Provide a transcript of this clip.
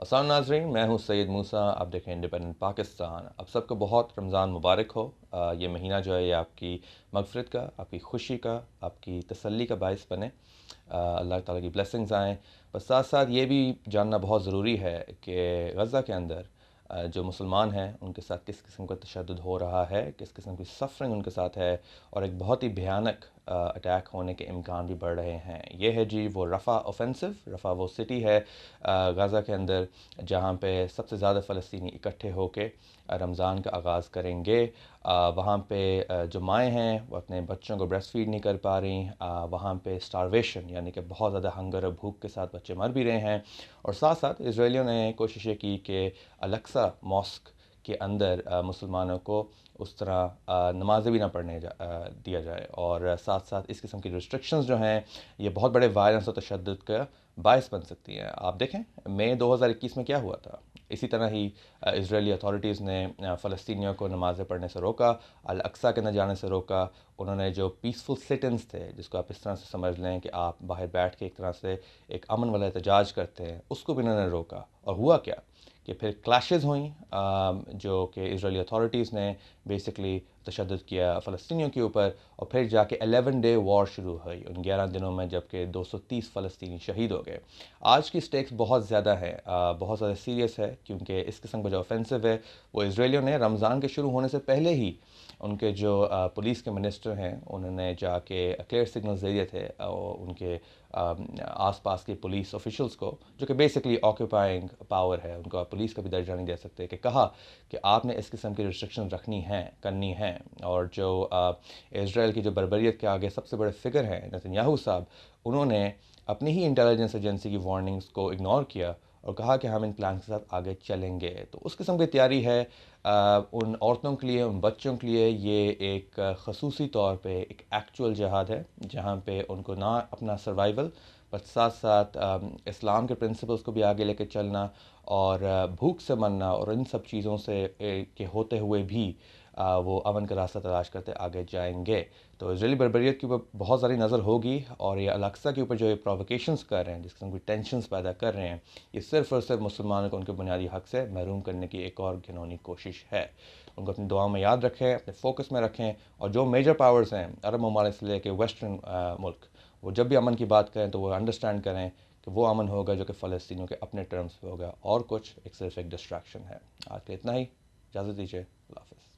السلام ناظرین، میں ہوں سید موسیٰ، آپ دیکھیں انڈیپینڈنٹ پاکستان۔ آپ سب کو بہت رمضان مبارک ہو۔ یہ مہینہ جو ہے یہ آپ کی مغفرت کا، آپ کی خوشی کا، آپ کی تسلی کا باعث بنے۔ اللہ تعالیٰ کی بلیسنگز آئیں۔ بس ساتھ ساتھ یہ بھی جاننا بہت ضروری ہے کہ غزہ کے اندر جو مسلمان ہیں ان کے ساتھ کس قسم کا تشدد ہو رہا ہے، کس قسم کی سفرنگ ان کے ساتھ ہے، اور ایک بہت ہی بھیانک اٹیک ہونے کے امکان بھی بڑھ رہے ہیں۔ یہ ہے جی وہ رفح اوفینسو۔ رفح وہ سٹی ہے غزہ کے اندر جہاں پہ سب سے زیادہ فلسطینی اکٹھے ہو کے رمضان کا آغاز کریں گے۔ وہاں پہ جو مائیں ہیں وہ اپنے بچوں کو بریسٹ فیڈ نہیں کر پا رہی۔ وہاں پہ سٹارویشن یعنی کہ بہت زیادہ ہنگر اور بھوک کے ساتھ بچے مر بھی رہے ہیں، اور ساتھ ساتھ اسرائیلیوں نے کوشش یہ کی کہ الاقصی ماسک کے اندر مسلمانوں کو اس طرح نمازیں بھی نہ پڑھنے دیا جائے، اور ساتھ ساتھ اس قسم کی ریسٹرکشنز جو ہیں یہ بہت بڑے وائلنس اور تشدد کا باعث بن سکتی ہیں۔ آپ دیکھیں مئی 2021 میں کیا ہوا تھا، اسی طرح ہی اسرائیلی اتھارٹیز نے فلسطینیوں کو نمازیں پڑھنے سے روکا، الاقصی کے نہ جانے سے روکا۔ انہوں نے جو پیسفل سٹنز تھے، جس کو آپ اس طرح سے سمجھ لیں کہ آپ باہر بیٹھ کے ایک طرح سے ایک امن والا احتجاج کرتے ہیں، اس کو بھی انہوں نے روکا۔ اور ہوا کیا کہ پھر کلیشز ہوئیں، جو کہ اسرائیلی اتھارٹیز نے بیسکلی تشدد کیا فلسطینیوں کے اوپر، اور پھر جا کے 11 ڈے وار شروع ہوئی ان 11 دنوں میں، جب کہ 230 فلسطینی شہید ہو گئے۔ آج کی سٹیکس بہت زیادہ ہے، بہت زیادہ سیریس ہے، کیونکہ اس قسم کا جو آفینسو ہے وہ اسرائیلیوں نے رمضان کے شروع ہونے سے پہلے ہی ان کے جو پولیس کے منسٹر ہیں انہوں نے جا کے کلیئر سگنلز دے دیے تھے ان کے آس پاس کے پولیس آفیشلز کو، جو کہ بیسکلی آکوپائنگ پاور ہے، ان کو آپ پولیس کا بھی درجہ نہیں دے سکتے، کہ کہا کہ آپ نے اس قسم کی ریسٹرکشن رکھنی ہیں، کرنی ہیں۔ اور جو اسرائیل کی جو بربریت کے آگے سب سے بڑے فگر ہیں نیتن یاہو صاحب، انہوں نے اپنی ہی انٹیلیجنس ایجنسی کی وارننگز کو اگنور کیا اور کہا کہ ہم ان پلان کے ساتھ آگے چلیں گے۔ تو اس قسم کی تیاری ہے ان عورتوں کے لیے، ان بچوں کے لیے۔ یہ ایک خصوصی طور پہ ایک ایکچول جہاد ہے، جہاں پہ ان کو نہ اپنا سروائیول بٹ ساتھ ساتھ اسلام کے پرنسپلز کو بھی آگے لے کے چلنا، اور بھوک سے مرنا، اور ان سب چیزوں سے کے ہوتے ہوئے بھی وہ امن کا راستہ تلاش کرتے آگے جائیں گے۔ تو اسرائیلی بربریت کے اوپر بہت ساری نظر ہوگی، اور یہ الاقصی کے اوپر جو یہ پرووکیشنز کر رہے ہیں، جس قسم کی ٹینشنز پیدا کر رہے ہیں، یہ صرف اور صرف مسلمانوں کو ان کے بنیادی حق سے محروم کرنے کی ایک اور گھنونی کوشش ہے۔ ان کو اپنی دعاؤں میں یاد رکھیں، اپنے فوکس میں رکھیں، اور جو میجر پاورز ہیں عرب ممالک سے لے کے ویسٹرن ملک، وہ جب بھی امن کی بات کریں تو وہ انڈرسٹینڈ کریں کہ وہ امن ہوگا جو کہ فلسطینیوں کے اپنے ٹرمز پہ ہوگا، اور کچھ صرف ایک ڈسٹریکشن ہے۔ آج کے اتنا ہی، اجازت دیجیے، اللہ حافظ۔